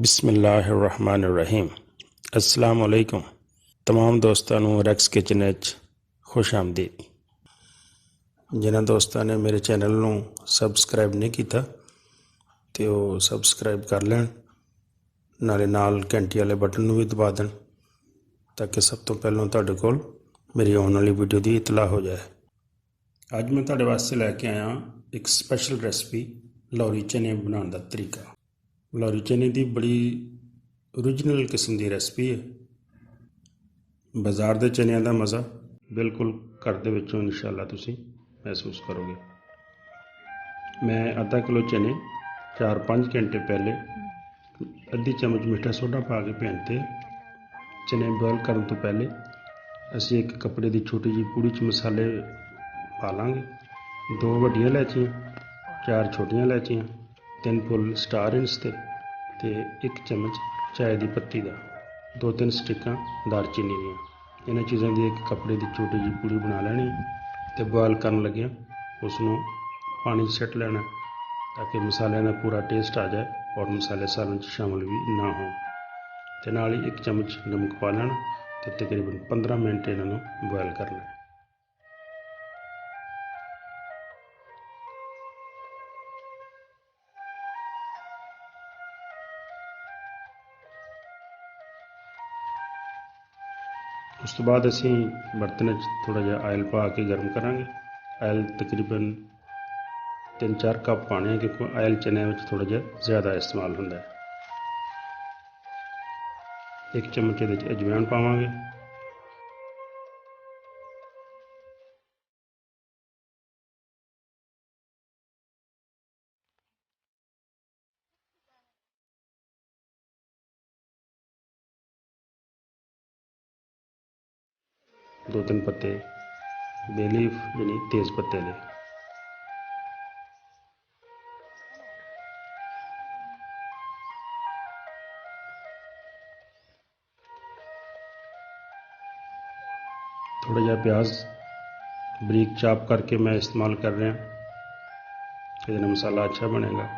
ਬਿਸਮਿल्लाहिर्रहमानिर्रहीम। अस्सलाम वालेकुम। तमाम दोस्तों ਨੂੰ ਰੈਕਸ ਕਿਚਨ ਵਿੱਚ ਖੁਸ਼ ਆਮਦੀਦ। ਜਿਨ੍ਹਾਂ ਦੋਸਤਾਂ ਨੇ ਮੇਰੇ ਚੈਨਲ ਨੂੰ ਸਬਸਕ੍ਰਾਈਬ ਨਹੀਂ ਕੀਤਾ ਤੇ ਉਹ ਸਬਸਕ੍ਰਾਈਬ ਕਰ ਲੈਣ, ਨਾਲੇ ਨਾਲ ਘੰਟੀ ਵਾਲੇ ਬਟਨ ਨੂੰ ਵੀ ਦਬਾ ਦੇਣ ਤਾਂ ਕਿ ਸਭ ਤੋਂ ਪਹਿਲਾਂ ਤੁਹਾਡੇ ਕੋਲ ਮੇਰੀ ਆਉਣ ਵਾਲੀ ਵੀਡੀਓ ਦੀ ਇਤਲਾਹ ਹੋ ਜਾਏ। ਅੱਜ ਮੈਂ ਤੁਹਾਡੇ ਵਾਸਤੇ ਲੈ ਕੇ ਆਇਆ ਇੱਕ ਸਪੈਸ਼ਲ ਰੈਸਪੀ, ਲਾਹੌਰੀ ਚਨੇ ਬਣਾਉਣ ਦਾ ਤਰੀਕਾ। ਲਾਹੌਰੀ ਚਨੇ ਦੀ ਬੜੀ ਓਰੀਜਨਲ ਕਿਸਮ ਦੀ ਰੈਸਪੀ ਹੈ। ਬਾਜ਼ਾਰ ਦੇ ਚਨਿਆਂ ਦਾ ਮਜ਼ਾ ਬਿਲਕੁਲ ਘਰ ਦੇ ਵਿੱਚੋਂ ਇਨਸ਼ਾਅੱਲਾ ਤੁਸੀਂ ਮਹਿਸੂਸ ਕਰੋਗੇ। ਮੈਂ ਅੱਧਾ ਕਿਲੋ ਚਨੇ 4-5 ਘੰਟੇ ਪਹਿਲੇ ਅੱਧੀ ਚਮਚ ਮਿੱਠਾ ਸੋਡਾ ਪਾ ਕੇ ਭਿਉਂਤੇ। ਚਨੇ ਬੋਇਲ ਕਰਨ ਤੋਂ ਪਹਿਲੇ ਅਸੀਂ ਇੱਕ ਕੱਪੜੇ ਦੀ ਛੋਟੀ ਜਿਹੀ ਪੂੜੀ 'ਚ ਮਸਾਲੇ ਪਾ ਲਾਂਗੇ। 2 ਵੱਡੀਆਂ ਇਲਾਇਚੀਆਂ, 4 ਛੋਟੀਆਂ ਇਲਾਇਚੀਆਂ, 3 ਫੁੱਲ ਸਟਾਰ ਇਨਸ ਤੇ 1 ਚਮਚ ਚਾਏ ਦੀ ਪੱਤੀ ਦਾ, 2-3 ਸਟਿਕਾਂ ਦਾਲਚੀਨੀ ਦੀਆਂ। ਇਹਨਾਂ ਚੀਜ਼ਾਂ ਦੀ ਇੱਕ ਕੱਪੜੇ ਦੀ ਛੋਟੀ ਜਿਹੀ ਪੂੜੀ ਬਣਾ ਲੈਣੀ ਤੇ ਬੋਇਲ ਕਰਨ ਲੱਗਿਆ ਉਸ ਨੂੰ ਪਾਣੀ 'ਚ ਸੁੱਟ ਲੈਣਾ ਤਾਂ ਕਿ ਮਸਾਲਿਆਂ ਦਾ ਪੂਰਾ ਟੇਸਟ ਆ ਜਾਏ ਔਰ ਮਸਾਲੇ ਸਾਲਨ 'ਚ ਸ਼ਾਮਿਲ ਵੀ ਨਾ ਹੋਣ। ਤੇ ਨਾਲ ਹੀ 1 ਚਮਚ ਨਮਕ ਪਾ ਲੈਣਾ ਤੇ ਤਕਰੀਬਨ 15 ਮਿੰਟ ਇਹਨਾਂ ਨੂੰ ਬੋਇਲ ਕਰਨਾ। ਉਸ ਤੋਂ ਬਾਅਦ ਅਸੀਂ ਬਰਤਨ 'ਚ ਥੋੜ੍ਹਾ ਜਿਹਾ ਆਇਲ ਪਾ ਕੇ ਗਰਮ ਕਰਾਂਗੇ। ਆਇਲ ਤਕਰੀਬਨ 3-4 ਕੱਪ ਪਾਣੇ ਕਿਉਂਕਿ ਆਇਲ ਚਨਿਆਂ ਵਿੱਚ ਥੋੜ੍ਹਾ ਜਿਹਾ ਜ਼ਿਆਦਾ ਇਸਤੇਮਾਲ ਹੁੰਦਾ ਹੈ। 1 ਚਮਚ ਇਹਦੇ 'ਚ ਅਜਵਾਇਣ ਪਾਵਾਂਗੇ। ਦੋ 3 ਪੱਤੇ ਬੇ ਲੀਫ ਯਾਨੀ ਤੇਜ਼ ਪੱਤੇ ਦੇ। ਥੋੜ੍ਹਾ ਜਿਹਾ ਪਿਆਜ਼ ਬਰੀਕ ਚਾਪ ਕਰਕੇ ਮੈਂ ਇਸਤੇਮਾਲ ਕਰ ਰਿਹਾ, ਇਹਦੇ ਨਾਲ ਮਸਾਲਾ ਅੱਛਾ ਬਣੇਗਾ।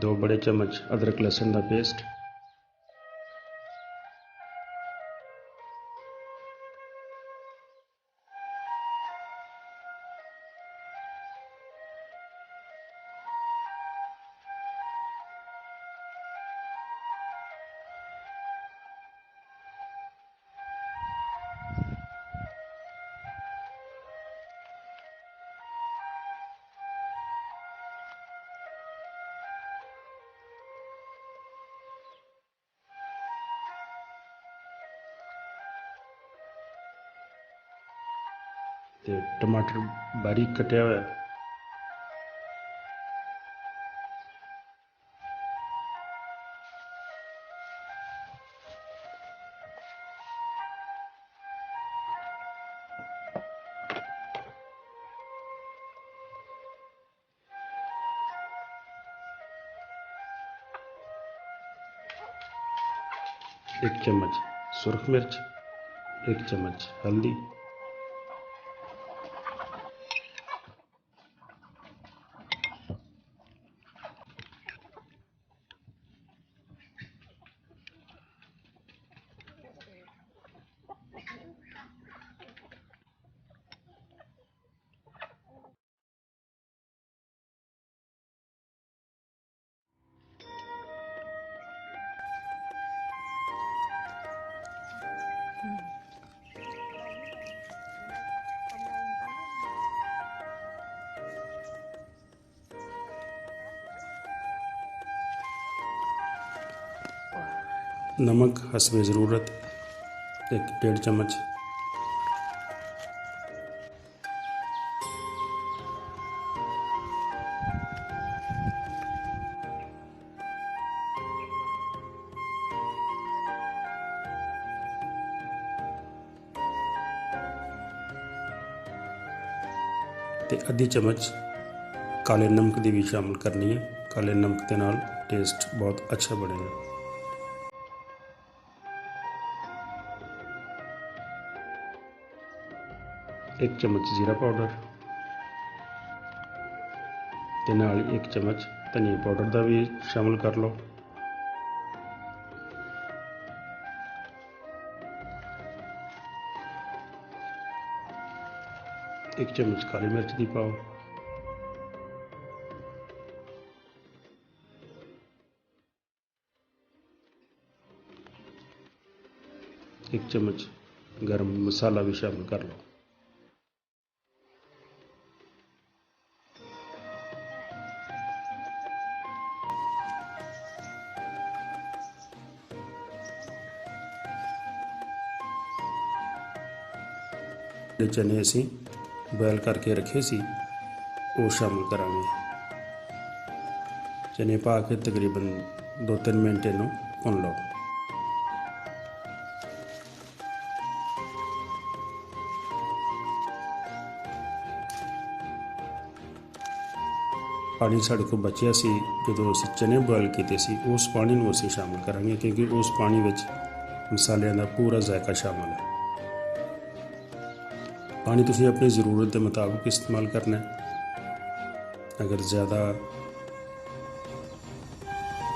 दो बड़े चम्मच अदरक लहसुन का पेस्ट, ਤੇ टमाटर बारीक कटिया हुआ, एक चम्मच सुरख मिर्च, 1 चम्मच हल्दी, नमक हस्बे ज़रूरत 1-1.5 चम्मच, ਤੇ 1/2 चम्मच काले नमक की भी शामिल करनी है। ਕਾਲੇ ਨਮਕ ਦੇ ਨਾਲ ਟੇਸਟ ਬਹੁਤ ਅੱਛਾ ਬਣੇਗਾ। एक चम्मच जीरा पाउडर ਤੇ ਨਾਲ 1 चम्मच धनिया पाउडर ਦਾ ਵੀ ਸ਼ਾਮਲ ਕਰ ਲਓ। एक चम्मच काली मिर्च ਦੀ ਪਾਓ। एक चम्मच गरम मसाला भी शामिल कर लो। चने असी बॉयल करके रखे सी वो शामिल करांगे। चने पा के तकरीबन 2-3 मिनट इनू भुन लो। पानी साढ़े को बचिया सी जो असी चने बॉयल किए सी उस पानी को असी शामिल करांगे क्योंकि उस पानी में मसालियां का पूरा जायका शामिल है। पानी तुसीं अपनी ज़रूरत के मुताबिक इस्तेमाल करना है। अगर ज़्यादा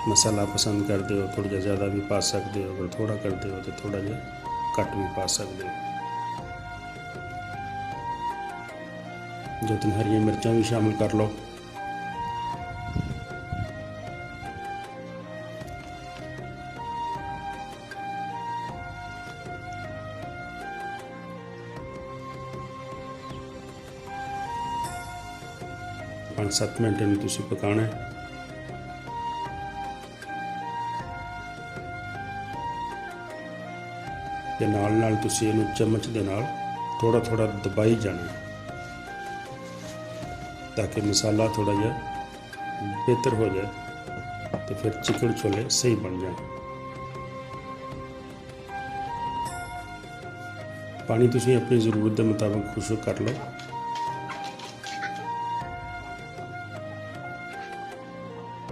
मसाला पसंद करते हो थोड़ा ज़्यादा भी पा सकते हो, अगर थोड़ा करते हो तो थोड़ा जिहा घट भी पा सकते हो। 2-3 हरियां मिर्चां भी शामिल कर लो। पाँच 7 मिनट इन्हूं तुसीं पकाना है। ते नाल तुसीं इहनूं चम्मच दे नाल थोड़ा थोड़ा दबाई जाना ताकि मसाला थोड़ा जिहा बेहतर हो जाए तो फिर चिकन छोले सही बन जाए। पानी तुसीं अपनी ज़रूरत के मुताबिक खुश्क कर लो।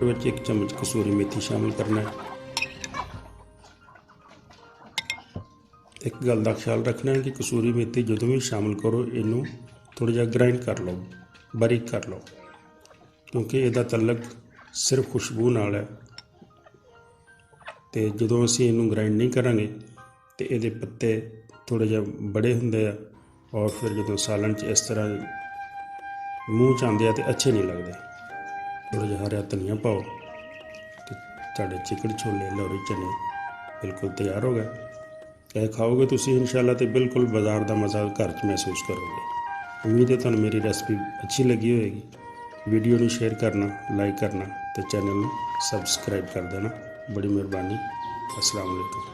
ਵਿੱਚ 1 चम्मच कसूरी मेथी शामिल करना है। एक गल का ख्याल रखना है कि कसूरी मेथी जो भी शामिल करो इनू थोड़ा जिहा ग्राइंड कर लो, बारीक कर लो, क्योंकि इसका तलक सिर्फ खुशबू नाल है। तो जो असी इनू ग्राइंड नहीं करांगे तो ये पत्ते थोड़े जिहा बड़े होंदे आ और फिर जो सालन च इस तरह मूँह च आते हैं तो अच्छे नहीं लगते। थोड़ा जिहा हरा धनिया पाओ तो तुहाडे चिकन छोले लाहौरी चने बिल्कुल तैयार हो गए। यह खाओगे तुसीं इंशाअल्लाह तो बिल्कुल बाज़ार का मज़ा घर च महसूस करोगे। उम्मीद है तुहानूं मेरी रेसिपी अच्छी लगी होएगी। वीडियो नूं शेयर करना, लाइक करना तो चैनल नूं सबसक्राइब कर देना। बड़ी मेहरबानी। अस्सलाम वालेकुम।